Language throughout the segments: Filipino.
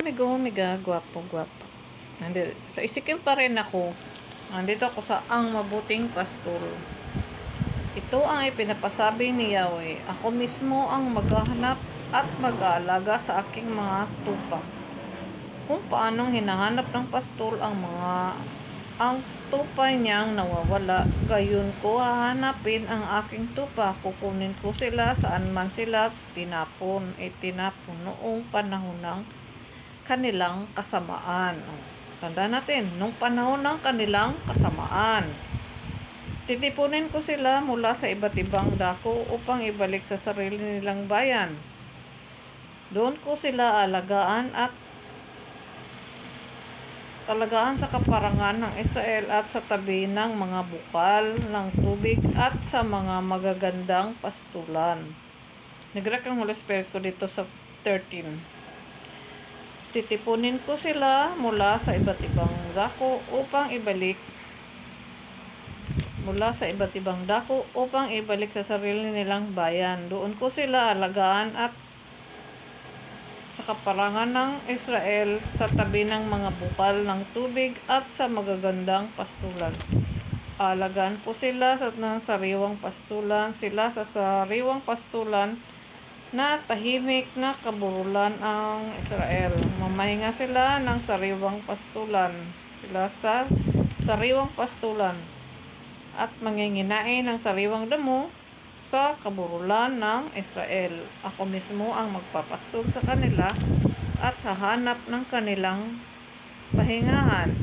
Amigo, amiga, gwapo, gwapo. Nandito, sa Ezekiel pa rin ako. Nandito ako sa Ang Mabuting Pastor. Ito ang ipinapasabi ni Yahweh. Ako mismo ang maghahanap at mag-aalaga sa aking mga tupa. Kung paanong hinahanap ng pastor ang tupa niyang nawawala, gayon ko hahanapin ang aking tupa. Kukunin ko sila saan man sila itinapon noong panahon ng kanilang kasamaan. Tanda natin, nung panahon ng kanilang kasamaan. Titipunin ko sila mula sa iba't ibang dako upang ibalik sa sarili nilang bayan. Doon ko sila alagaan sa kaparangan ng Israel at sa tabi ng mga bukal ng tubig at sa mga magagandang pastulan. Nag-react ang Holy Spirit ko dito sa 13. Titipunin ko sila mula sa iba't ibang dako upang ibalik sa sarili nilang bayan. Doon ko sila alagaan at sa kaparangan ng Israel sa tabi ng mga bukal ng tubig at sa magagandang pastulan. Alagaan ko sila ng sariwang pastulan, na tahimik na kaburulan ang Israel. Mamahinga sila ng sariwang pastulan. At manginginain ng sariwang damo sa kaburulan ng Israel. Ako mismo ang magpapastol sa kanila at hahanap ng kanilang pahingahan.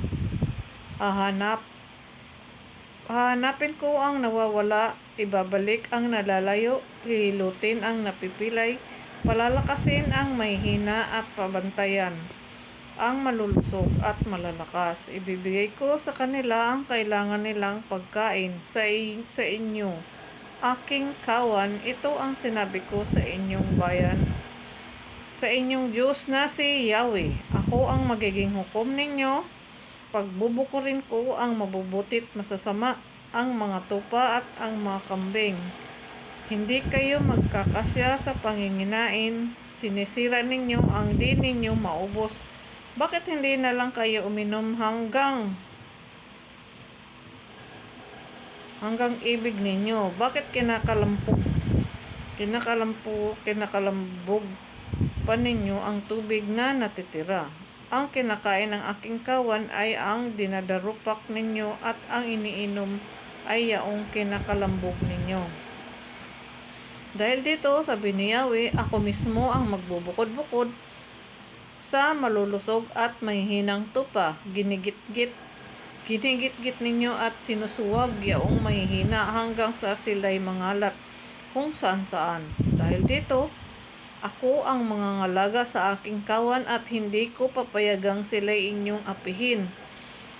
Hahanapin ko ang nawawala, ibabalik ang nalalayo, hilutin ang napipilay, palalakasin ang mahihina at pabantayan ang malulusog at malalakas. Ibibigay ko sa kanila ang kailangan nilang pagkain sa inyo. Aking kawan, ito ang sinabi ko sa inyong bayan, sa inyong Diyos na si Yahweh. Ako ang magiging hukom ninyo. Pagbubukurin ko ang mabubutit masasama, ang mga tupa at ang mga kambing. Hindi kayo magkakasya sa panginginain. Sinisira ninyo ang di ninyo maubos. Bakit hindi na lang kayo uminom hanggang ibig ninyo? Bakit kinakalambog pa ninyo ang tubig na natitira? Ang kinakain ng aking kawan ay ang dinadarupak ninyo at ang iniinom ay yaong kinakalambog ninyo. Dahil dito, sabi ni Yahweh, ako mismo ang magbubukod-bukod sa malulusog at mahihinang tupa. Ginigit-git ninyo at sinusuwag yaong mahihina hanggang sa sila'y mangalat kung saan-saan. Dahil dito, ako ang mangangalaga sa aking kawan at hindi ko papayagang sila'y inyong apihin.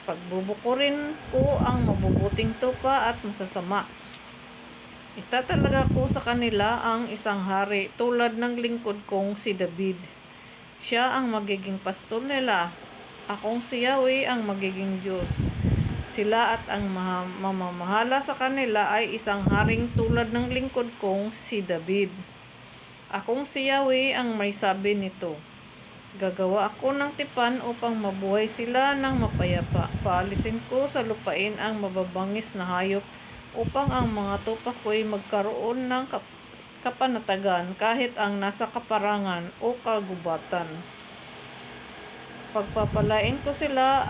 Pagbubukurin ko ang mabubuting tupa at masasama. Itatalaga ko sa kanila ang isang hari tulad ng lingkod kong si David. Siya ang magiging pastor nila. Akong si Yahweh ang magiging Diyos. Sila at ang mamamahala sa kanila ay isang haring tulad ng lingkod kong si David. Akong si Yahweh ang may sabi nito. Gagawa ako ng tipan upang mabuhay sila ng mapayapa. Paalisin ko sa lupain ang mababangis na hayop upang ang mga tupa ko'y magkaroon ng kapanatagan kahit ang nasa kaparangan o kagubatan. Pagpapalain ko sila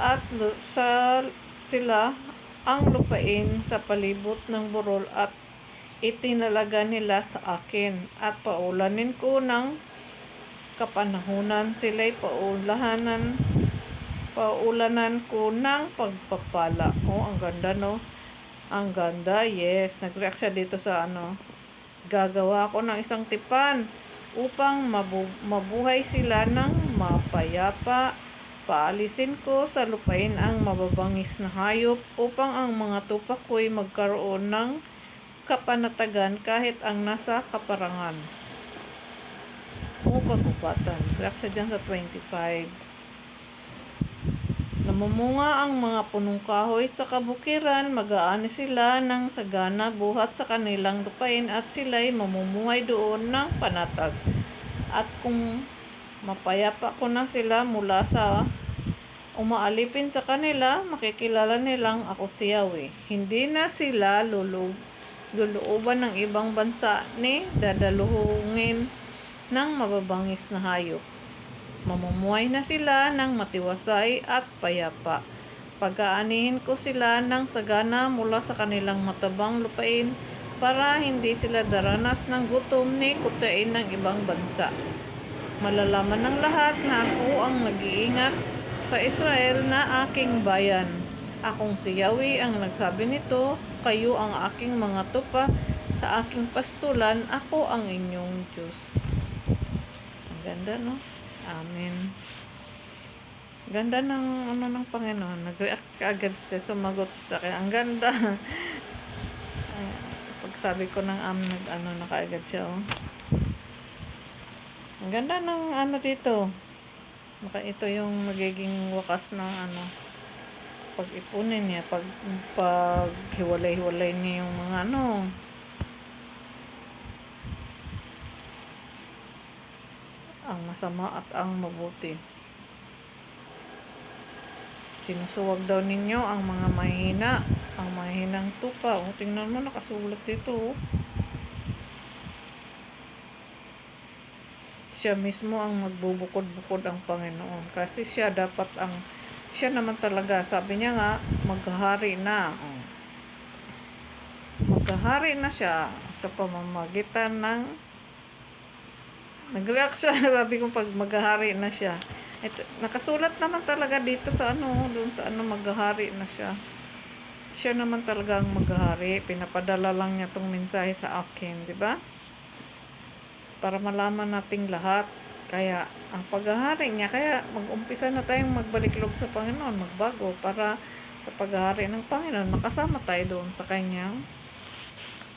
ang lupain sa palibot ng burol at itinalaga nila sa akin at paulanin ko ng kapanahunan sila'y paulanan ko ng pagpapala. Ang ganda, no? Ang ganda, yes. Nag-react siya dito sa gagawa ko ng isang tipan upang mabuhay sila ng mapayapa. Paalisin ko sa lupain ang mababangis na hayop upang ang mga tupa ko'y magkaroon ng kapanatagan kahit ang nasa kaparangan o kagubatan. React siya dyan sa 25. Namumunga ang mga punong kahoy sa kabukiran, mag-aani sila ng sagana buhat sa kanilang lupain at sila'y mamumuhay doon ng panatag. At kung Mapayapa ko na sila mula sa umaalipin sa kanila, makikilala nilang ako si Yahweh. Hindi na sila lulooban ng ibang bansa ni dadaluhungin ng mababangis na hayop. Mamumuhay na sila ng matiwasay at payapa. Pag-aanihin ko sila ng sagana mula sa kanilang matabang lupain para hindi sila daranas ng gutom ni kutain ng ibang bansa. Malalaman ng lahat na ako ang nag-iingat sa Israel na aking bayan. Akong si Yahweh ang nagsabi nito, kayo ang aking mga tupa, sa aking pastulan, ako ang inyong Diyos. Ang ganda, no? Amen. Ganda ng ng Panginoon. Nag-react ka agad siya, sumagot sa akin. Ang ganda. Pag sabi ko ng na kaagad siya, oh. Ang ganda ng dito. Ito yung magiging wakas ng pag-ipunin niya, pag hiwalay-hiwalay niya yung mga ang masama at ang mabuti. Sinusuwag daw ninyo ang mga mahina, ang mahinang tupa. O, tingnan mo, nakasulat dito, oh. Siya mismo ang magbubukod-bukod ang Panginoon. Kasi siya naman talaga, sabi niya nga, maghahari na. Maghahari na siya sa pamamagitan ng nag-react siya, sabi ko pag maghahari na siya. Ito, nakasulat naman talaga dito sa doon sa maghahari na siya. Siya naman talaga ang maghahari. Pinapadala lang niya tong mensahe sa akin, di ba? Para malaman nating lahat. Kaya ang paghahari niya, kaya mag-umpisa na tayong magbalik loob sa Panginoon, magbago para sa paghahari ng Panginoon, makasama tayo doon sa kanyang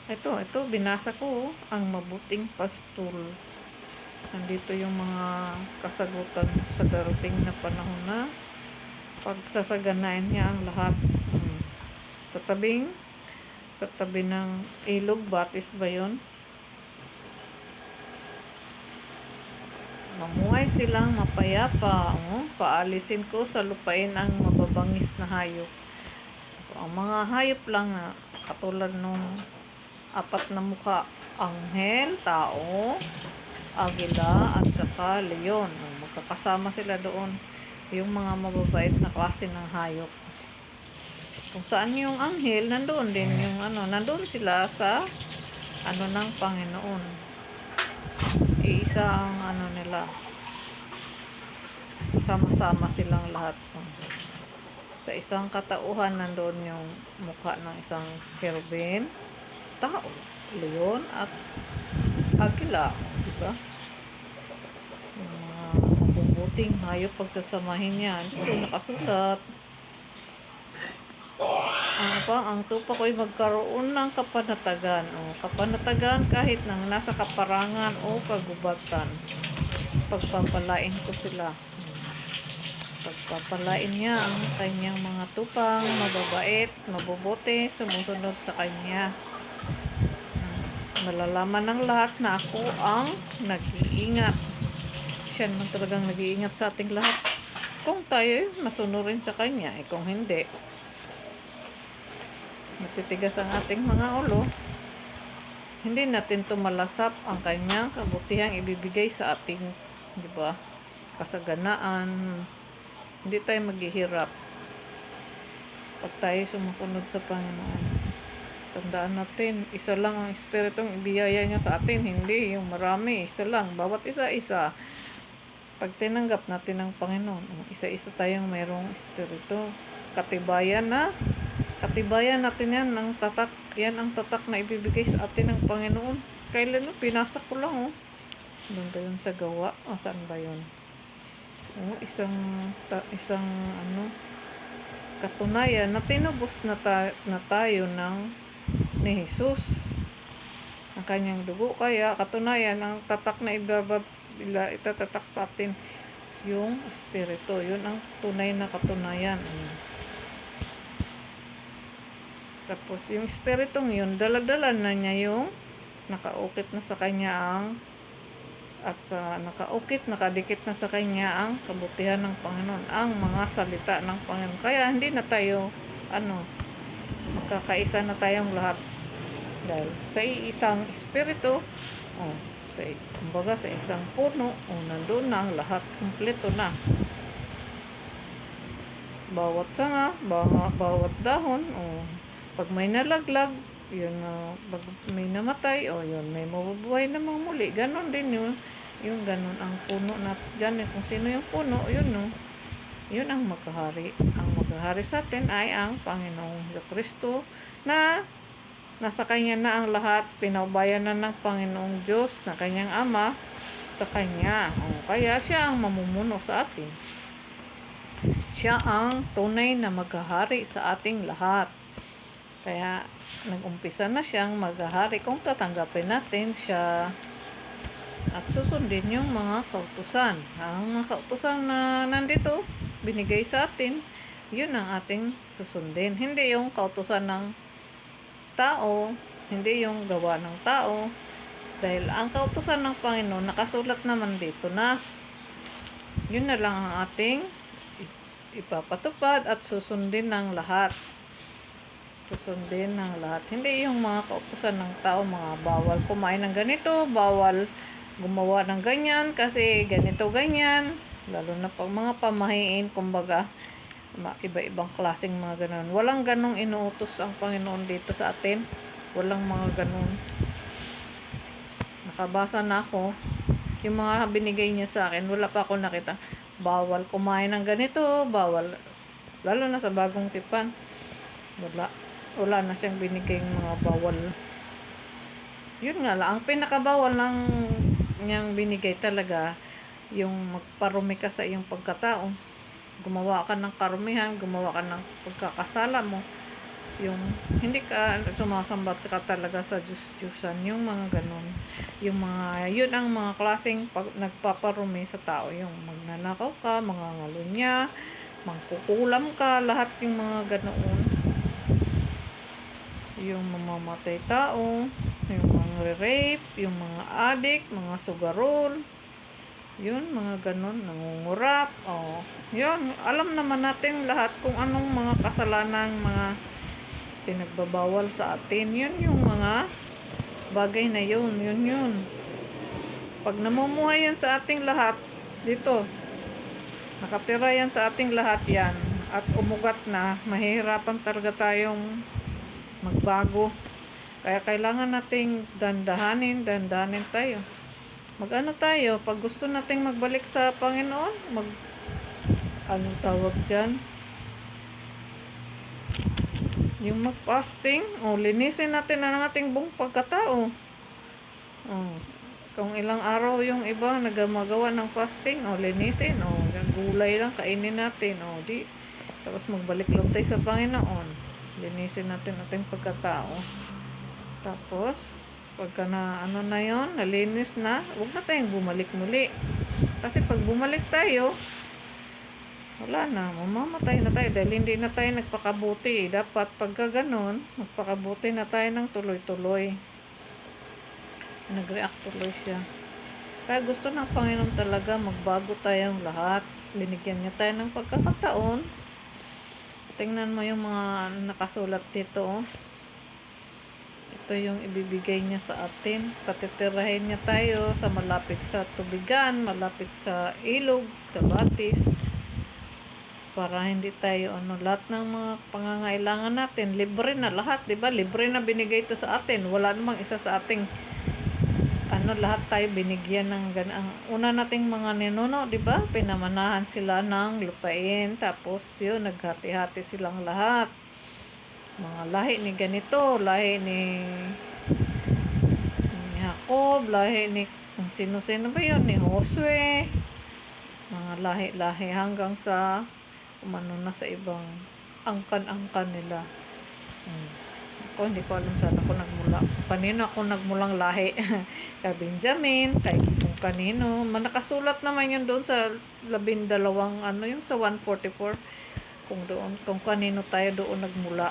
ito binasa ko, ang mabuting pastor. Nandito yung mga kasagutan sa darating na panahon na pagsasaganain niya ang lahat. Sa tabi ng ilog, batis ba yun? Mamuhay silang mapayapa. Paalisin ko sa lupain ang mababangis na hayop. Ang mga hayop lang na katulad nung 4 na mukha. Anghel, tao, agila, at saka leon. Magkakasama sila doon. Yung mga mababait na klase ng hayop. Kung saan yung anghel, nandoon din yung nandoon sila sa ng Panginoon. Iisa ang nila, sama-sama silang lahat. Sa isang katauhan nandoon yung mukha ng isang cherubim, tao, leon at agila, diba? Yung mga mabubuting hayop pagsasamahin yan. Ito nakasulat. Ang tupa ko'y magkaroon ng kapanatagan. Kapanatagan kahit nang nasa kaparangan o kagubatan. Pagpapalain ko sila. Pagpapalain niya ang kanyang mga tupang mababait, mabubuti, sumusunod sa kanya. Malalaman ng lahat na ako ang nag-iingat. Siya naman talagang nag-iingat sa ating lahat. Kung tayo masunurin sa kanya, kung hindi, matitigas ang ating mga ulo. Hindi natin tumalasap ang kanyang kabutihang ibibigay sa ating, di ba? Kasaganaan. Hindi tayo maghihirap pag tayo sumusunod sa Panginoon. Tandaan natin, isa lang ang Espiritong ibiyaya niya sa atin, hindi yung marami, isa lang, bawat isa-isa. Pag tinanggap natin ang Panginoon, isa-isa tayong mayroong Espiritu. Katibayan natin yan ng tatak. Yan ang tatak na ibibigay sa atin ng Panginoon. Kailan pinasa ko lang, doon ba yun sa gawa? Saan ba yun? Isang katunayan na tinubos na tayo ni Jesus ang kanyang dugo. Kaya katunayan ang tatak na itatatak sa atin yung Espiritu. Yun ang tunay na katunayan. Tapos yung Espiritong yun, dala-dala na niya yung nakaukit na sa kanya ang at sa nakaukit, nakadikit na sa kanya ang kabutihan ng Panginoon, ang mga salita ng Panginoon. Kaya hindi na tayo magkakaisa na tayong lahat dahil sa isang espiritu, kumbaga sa isang puno, nandun na ang lahat, kumpleto na. Bawat sanga, bawat dahon, pag may nalaglag, yun, pag may namatay, yun, may mabubuhay namang muli. Ganon din yun. Yung ganon ang puno na dyan. Kung sino yung puno, yun, no? Yun ang maghahari. Ang maghahari sa atin ay ang Panginoong Kristo na nasa Kanya na ang lahat. Pinaubayan na ng Panginoong Diyos na Kanyang Ama sa Kanya. Kaya siya ang mamumuno sa atin. Siya ang tunay na maghahari sa ating lahat. Kaya nag-umpisa na siyang maghahari kung tatanggapin natin siya at susundin yung mga kautusan. Ang mga kautusan na nandito, binigay sa atin, yun ang ating susundin. Hindi yung kautusan ng tao, hindi yung gawa ng tao. Dahil ang kautusan ng Panginoon, nakasulat naman dito na yun na lang ang ating ipapatupad at susundin ng lahat. Susundin ng lahat. Hindi yung mga kautusan ng tao, mga bawal kumain ng ganito, bawal gumawa ng ganyan kasi ganito ganyan, lalo na pag mga pamahiin, kumbaga iba-ibang klaseng mga ganun. Walang ganong inuutos ang Panginoon dito sa atin. Walang mga ganun. Nakabasa na ako yung mga binigay niya sa akin, wala pa ako nakita bawal kumain ng ganito, bawal, lalo na sa bagong tipan, wala na siyang binigay mga bawal. Yun nga lang, ang pinakabawal ng niyang binigay talaga yung magparumi ka sa iyong pagkatao, gumawa ka ng karumihan, gumawa ka ng pagkakasala mo, yung hindi ka sumasamba ka talaga sa Diyos-Diyosan, yung mga ganun, yung mga, yun ang mga klaseng nagpaparumi sa tao, yung magnanakaw ka, mga ngalunya, mangkukulam ka, lahat yung mga ganoon, yung mamamatay tao, yung mga rape, yung mga addict, mga sugarol, yun, mga ganun, nangungurap, yun, alam naman natin lahat kung anong mga kasalanan, mga pinagbabawal sa atin, yun yung mga bagay na yun. Pag namumuhay yan sa ating lahat, dito, nakatira yan sa ating lahat yan, at umugat na, mahihirapan talaga tayong magbago. Kaya kailangan nating dandahanin tayo. Mag-ano tayo, pag gusto nating magbalik sa Panginoon, anong tawag dyan? Yung mag-fasting, linisin natin ang ating buong pagkatao. Kung ilang araw yung iba nagmagawa ng fasting, linisin, gulay lang kainin natin, tapos magbalik lang tayo sa Panginoon. Linisin natin ating pagkatao. Tapos, pagka na yon, nalinis na, huwag na tayong bumalik muli. Kasi pag bumalik tayo, wala na, mamamatay na tayo dahil hindi na tayo nagpakabuti. Dapat pagka ganon, magpakabuti na tayo ng tuloy-tuloy. Nag-react tuloy siya. Kaya gusto ng Panginoon talaga magbago tayong lahat. Binigyan niya tayo ng pagkakataon. Tingnan mo yung mga nakasulat dito. Ito yung ibibigay niya sa atin. Patitirahin niya tayo sa malapit sa tubigan, malapit sa ilog, sa batis. Para hindi tayo lahat ng mga pangangailangan natin, libre na lahat, 'di ba? Libre na binigay ito sa atin. Wala namang isa sa ating lahat tayo binigyan ng ganang. Una nating mga ninuno, 'di ba? Pinamanahan sila ng lupain, tapos 'yun naghati-hati silang lahat. Mga lahi ni ganito, lahi ni Jacob, lahi ni kung sino-sino ba 'yun, ni Josue. Mga lahi-lahi hanggang sa umano na sa ibang angkan-angkan nila. Ako, hindi ko alam saan ako nagmula. Kanino ako nagmulang lahi. Kay Benjamin, kay kung kanino. Nakasulat naman yun doon sa 12, yung sa 144. Kung kanino tayo doon nagmula.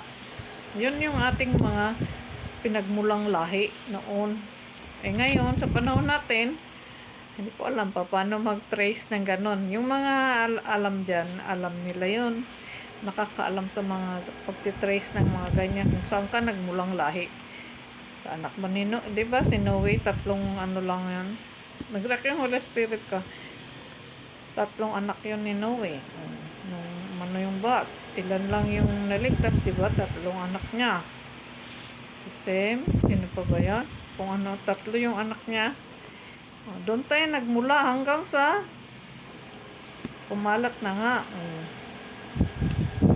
Yun yung ating mga pinagmulang lahi noon. Ngayon, sa panahon natin, Hindi ko alam pa paano mag-trace ng ganon. Yung mga alam dyan, alam nila yun. Nakakaalam sa mga pagtitrace ng mga ganyan kung saan ka nagmulang lahi. Sa anak mo ni No, di ba si Noe, tatlong ano lang yan. Nag-react yung Holy Spirit ka. Tatlong anak yun ni Noe. Nung ano yung ba, ilan lang yung naligtas, di ba? Tatlong anak niya. Si Sem, sino pa ba yan? Kung ano, tatlo yung anak niya. Doon tayo nagmula hanggang sa kumalat na nga.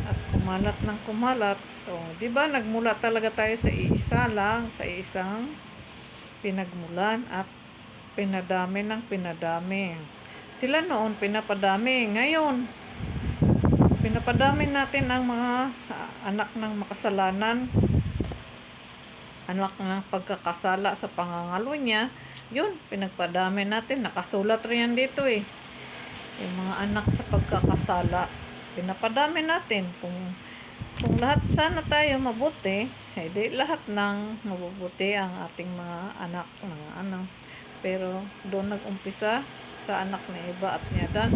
At kumalat ng kumalat. Di ba nagmula talaga tayo sa iisa lang, sa isang pinagmulan at pinadami ng pinadami. Sila noon pinapadami, ngayon pinapadami natin ang mga anak ng makasalanan, anak ng pagkakasala sa pangangalo niya. Yun, pinagpadami natin. Nakasulat rin yan dito eh. Yung mga anak sa pagkakasala, pinapadami natin. Kung lahat sana tayo mabuti, di lahat ng mabubuti ang ating mga anak, mga anak. Pero doon nag-umpisa sa anak ni Eva at ni Adan.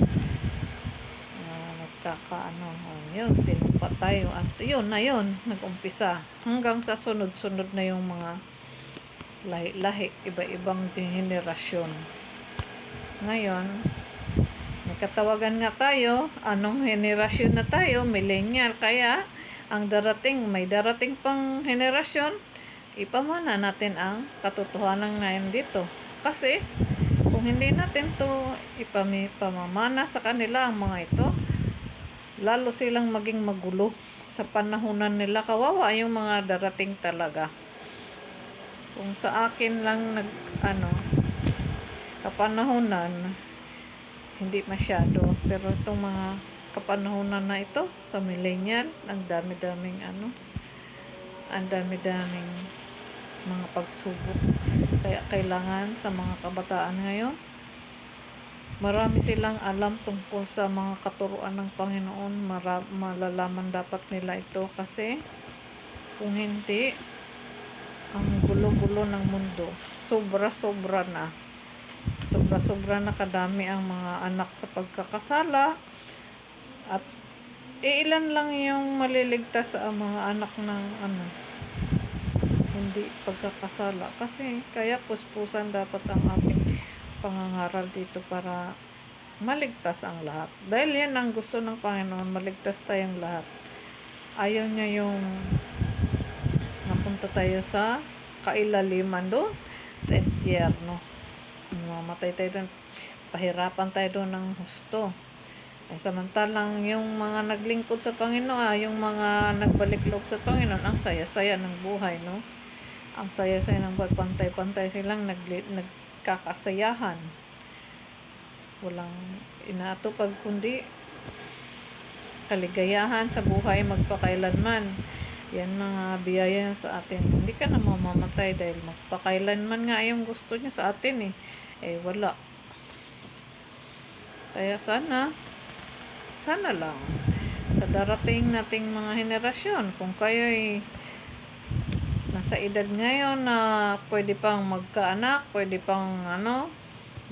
Yun, sinumpa tayo. At yun na yun, nag-umpisa. Hanggang sa sunod-sunod na yung mga lahi-lahi, iba-ibang henerasyon. Ngayon, may katawagan nga tayo, anong henerasyon na tayo? Millennial. Kaya, may darating pang henerasyon, ipamana natin ang katotohanan ngayon dito. Kasi, kung hindi natin to ipamamana sa kanila ang mga ito, lalo silang maging magulo sa panahunan nila. Kawawa yung mga darating talaga. Kung sa akin lang kapanahunan, hindi masyado. Pero itong mga kapanahunan na ito, sa millennial, ang dami-daming mga pagsubok. Kaya kailangan sa mga kabataan ngayon, marami silang alam tungkol sa mga katuruan ng Panginoon. Malalaman dapat nila ito kasi kung hindi, ang gulo-gulo ng mundo, sobra-sobra na kadami ang mga anak sa pagkakasala at ilan lang yung maliligtas sa mga anak ng hindi pagkakasala. Kasi kaya puspusan dapat ang ating pangangaral dito para maligtas ang lahat, dahil yan ang gusto ng Panginoon, maligtas tayong lahat. Ayaw niya yung napunta tayo sa kailaliman doon sa impyerno, mamatay tayo doon, pahirapan tayo doon ng husto. Samantalang yung mga naglingkod sa Panginoon, yung mga nagbalik loob sa Panginoon, ang saya-saya ng buhay, no? Ang saya-saya ng buhay, pantay-pantay silang nagkakasayahan, walang inaatupag kundi kaligayahan sa buhay magpakailanman. Yan mga biyaya sa atin. Hindi ka na mamamatay dahil magpakailanman nga yung gusto niya sa atin wala. Kaya sana lang sa darating nating mga henerasyon, kung kayo'y nasa edad ngayon na pwede pang magkaanak, pwede pang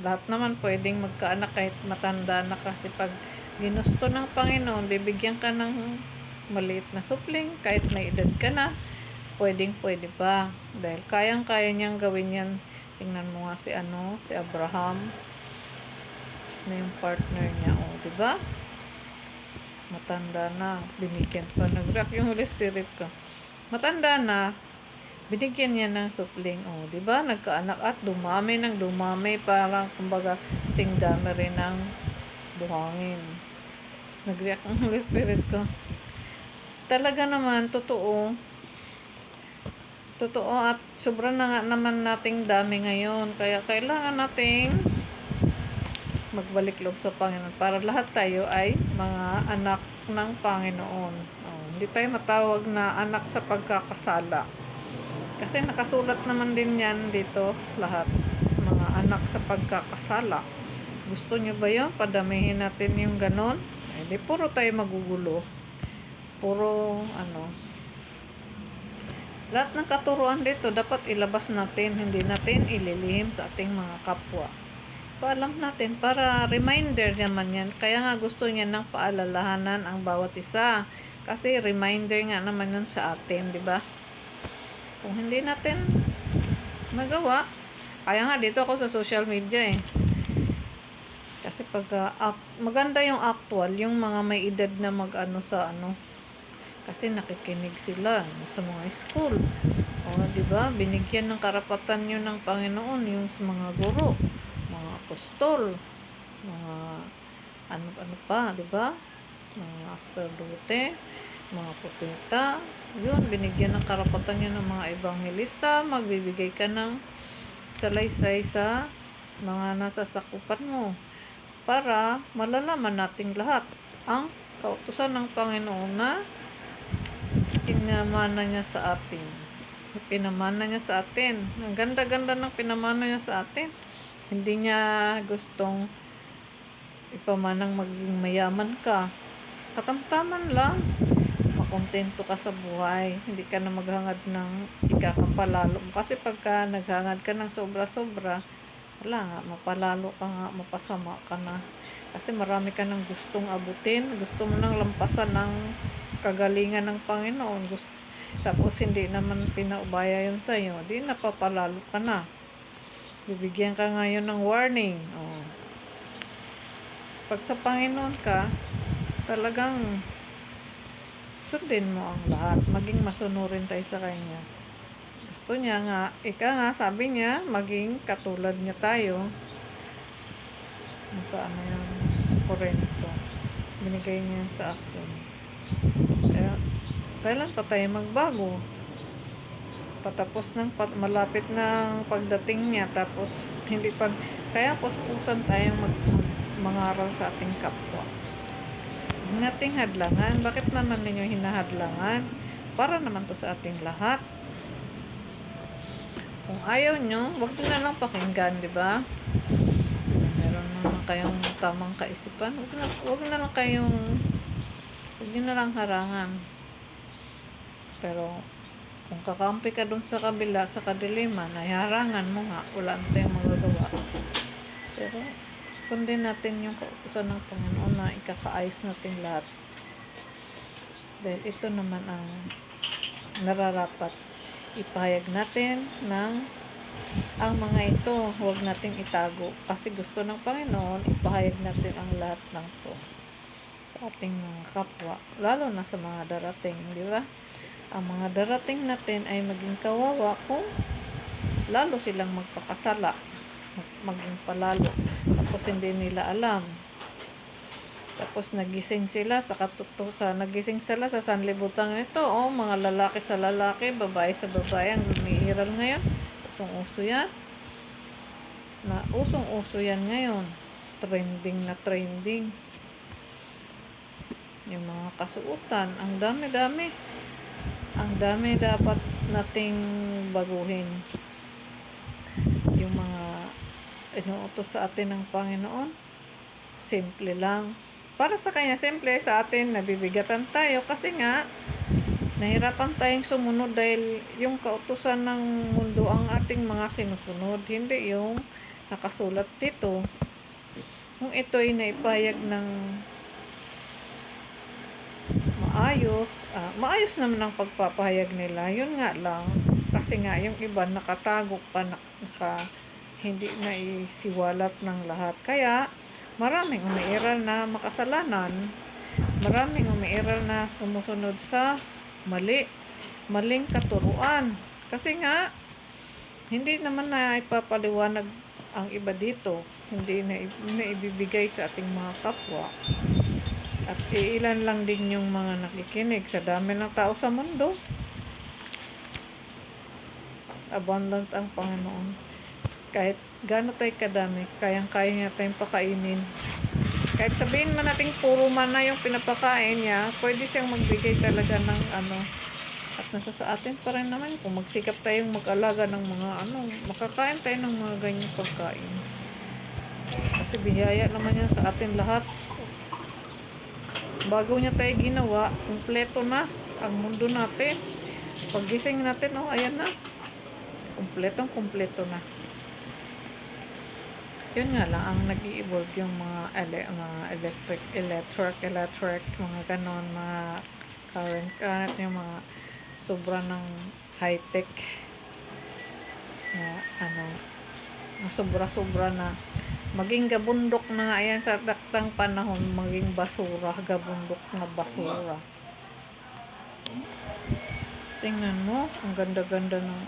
lahat naman pwedeng magkaanak kahit matanda na, kasi pag ginusto ng Panginoon, bibigyan ka ng maliit na supling, kahit may edad ka na, pwede pa. Dahil kayang-kaya niyang gawin yan. Tingnan mo nga si Abraham, na yung partner niya, diba? Matanda na, binigyan pa, nag-react yung Holy Spirit ko. Matanda na, binigyan niya ng supling, diba? Nagkaanak at dumami, parang kumbaga singdami rin ng buhangin. Nag-react ang Holy Spirit ko. Talaga naman, totoo at sobrang na nga naman nating dami ngayon. Kaya kailangan nating magbalik loob sa Panginoon para lahat tayo ay mga anak ng Panginoon. Hindi tayo matawag na anak sa pagkakasala. Kasi nakasulat naman din yan dito, lahat. Mga anak sa pagkakasala. Gusto nyo ba yun? Padamihin natin yung ganon? Di puro tayo magugulo. Puro lahat ng katuruan dito dapat ilabas natin, hindi natin ililihim sa ating mga kapwa. paalam natin para reminder naman yan. Kaya nga gusto niya ng paalalahanan ang bawat isa. Kasi reminder nga naman yun sa atin, di ba? Kung hindi natin magawa, kaya nga dito ako sa social media eh. Kasi pag maganda yung actual, yung mga may edad na mag-ano sa ano. Kasi nakikinig sila sa mga school. O, di ba? Binigyan ng karapatan yun ng Panginoon yung sa mga guro, mga apostol, mga ano pa, di ba? Mga sacerdote, mga propeta. Yun, binigyan ng karapatan yun ng mga ebanghelista. Magbibigay ka ng salaysay sa mga nasasakupan mo para malalaman nating lahat ang kautusan ng Panginoon na pinamana niya sa atin. Pinamana niya sa atin. Ang ganda-ganda ng pinamana niya sa atin. Hindi niya gustong ipamanang maging mayaman ka. Katamtaman lang. Makontento ka sa buhay. Hindi ka na maghangad ng ikakapalalo. Kasi pagka naghangad ka ng sobra-sobra, wala nga, mapalalo ka nga, mapasama ka na. Kasi marami ka nang gustong abutin. Gusto mo nang lampasan ng kagalingan ng Panginoon. Tapos hindi naman pinaubaya yun sa'yo. Di napapalalo ka na. Bibigyan ka ngayon ng warning. Oh. Pag sa Panginoon ka, talagang sundin mo ang lahat. Maging masunurin tayo sa Kanya. Gusto niya nga, nga, sabi niya, maging katulad niya tayo. Nasaan na yan? Sa Corinto. Binigay niya sa akin. Kaya, kailan pa tayo magbago? Patapos ng malapit ng pagdating niya, tapos hindi pa, kaya puspusan tayong mangaral sa ating kapwa. Nating hadlangan. Bakit naman ninyo hinahadlangan? Para naman to sa ating lahat. Kung ayaw nyo, wag nyo na lang pakinggan, di ba? Meron naman kayong tamang kaisipan. Wag na lang kayong, wag nyo na lang harangan. Pero kung kakampi ka dun sa kabila, sa kadiliman, ay harangan mo nga. Wala na tayong magagawa. Pero sundin natin yung kautusan ng Panginoon na ikakaayos natin lahat. Dahil ito naman ang nararapat. Ipahayag natin ng ang mga ito, huwag nating itago. Kasi gusto ng Panginoon, ipahayag natin ang lahat ng to sa ating mga kapwa. Lalo na sa mga darating, di ba? Ang mga darating natin ay maging kawawa kung lalo silang magpakasala, maging palalo. Tapos hindi nila alam. Tapos nagising sila sa nagising sila sa sanlibutan nito. Oh, mga lalaki sa lalaki, babae sa babae ang lumihiral ngayon. Usong-uso yan. Usong-uso yan ngayon. Trending na trending. Yung mga kasuotan, ang dami-dami. Ang dami dapat nating baguhin. Yung mga inuutos sa atin ng Panginoon, simple lang. Para sa Kanya, simple. Sa atin, nabibigatan tayo kasi nga, nahirapan tayong sumunod dahil yung kautusan ng mundo ang ating mga sinusunod. Hindi yung nakasulat dito. Kung ito ay naipayag ng maayos, maayos naman ang pagpapahayag nila. Yun nga lang, kasi nga yung iba nakatago pa, hindi na isiwalat ng lahat. Kaya, maraming umiiral na makasalanan, maraming umiiral na sumusunod sa maling katuruan. Kasi nga, hindi naman na ipapaliwanag ang iba dito, hindi na ibibigay sa ating mga kapwa. At ilan lang din yung mga nakikinig sa dami ng tao sa mundo. Abundant ang Panginoon. Kahit gaano tayo kadami, kayang-kaya niya tayong pakainin. Kahit sabihin man natin puro mana yung pinapakain niya, pwede siyang magbigay talaga ng ano. At nasa sa atin pa rin naman, kung magsikap tayong mag-alaga ng mga makakain tayo ng mga ganyang pagkain. Kasi biyaya naman yan sa atin lahat. Bago niya tayo ginawa, kumpleto na ang mundo natin. Paggising natin, ayan na. Kumpleto na. Yun nga lang, ang nag-i-evolve yung mga electric, mga ganon, mga current, yung mga sobra ng high-tech na sobra-sobra na maging gabundok na nga yan sa taktang panahon, maging basura, gabundok na basura. Tingnan mo, ang ganda-ganda ng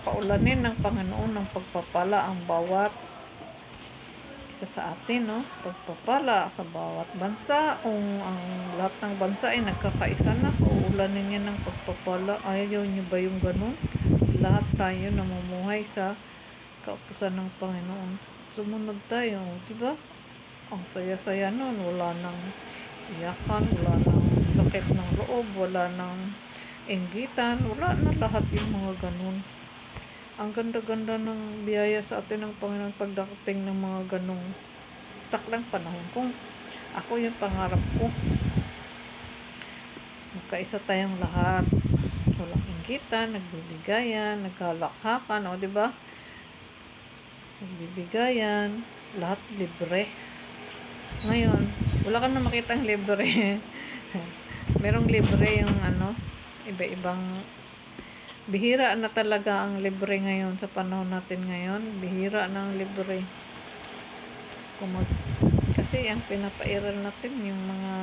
paulanin ng Panginoon ng pagpapala ang bawat isa sa atin, no? Pagpapala sa bawat bansa, kung ang lahat ng bansa ay nagkakaisa na, paulanin niya ng pagpapala. Ayaw niyo ba yung ganun? Lahat tayo namumuhay sa kautusan ng Panginoon. Sumunod tayo, di ba? Ang saya-saya nun, wala nang iyakan, wala nang sakit ng loob, wala nang inggitan, wala na lahat yung mga ganun. Ang ganda-ganda ng biyaya sa atin ng Panginoon pagdating ng mga ganung takdang panahon. Kung ako yung pangarap ko, magkaisa tayong lahat, walang inggitan, nagbibigayan, nagkalakhakan, o diba? Nagbibigayan, lahat libre. Ngayon, wala ka na makitang libre. Merong libre yung iba-ibang, bihira na talaga ang libre ngayon sa panahon natin ngayon. Bihira na ang libre. Kasi ang pinapairal natin yung mga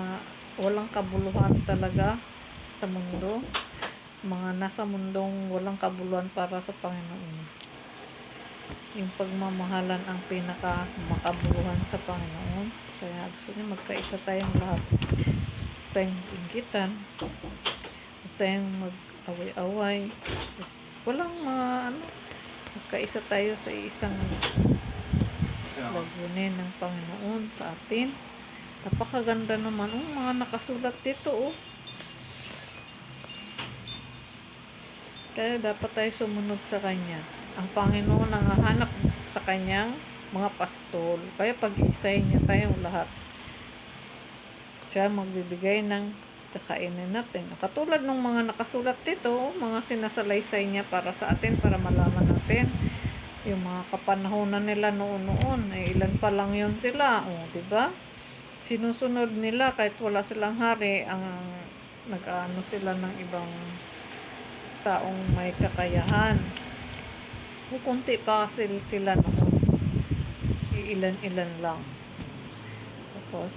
walang kabuluhan talaga sa mundo. Mga nasa mundong walang kabuluhan para sa Panginoon. Yung pagmamahalan ang pinaka makabuluhan sa Panginoon. Kaya gusto niya magkaisa tayong lahat. Huwag tayong inggitan. Huwag tayong mag-away-away. Walang magkaisa tayo sa isang lagunin ng Panginoon sa atin. Napakaganda naman. Mga nakasulat dito, Kaya dapat tayo sumunod sa Kanya. Ang Panginoon ang hahanap sa Kanyang mga pastol. Kaya pag-isay niya tayong lahat. Siya magbibigay ng kakainin natin. Katulad ng mga nakasulat dito, mga sinasalaysay niya para sa atin, para malaman natin yung mga kapanahonan nila noon, ilan pa lang yun sila, diba? Sinusunod nila kahit wala silang hari, ang nag-ano sila ng ibang taong may kakayahan. Kukunti pa kasi sila noon, ilan-ilan lang. Tapos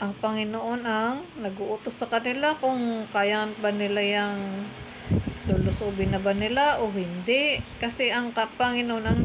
ang Panginoon ang nag-uutos sa kanila kung kaya ba nila yung lulusubin na ba nila o hindi. Kasi ang Panginoon ang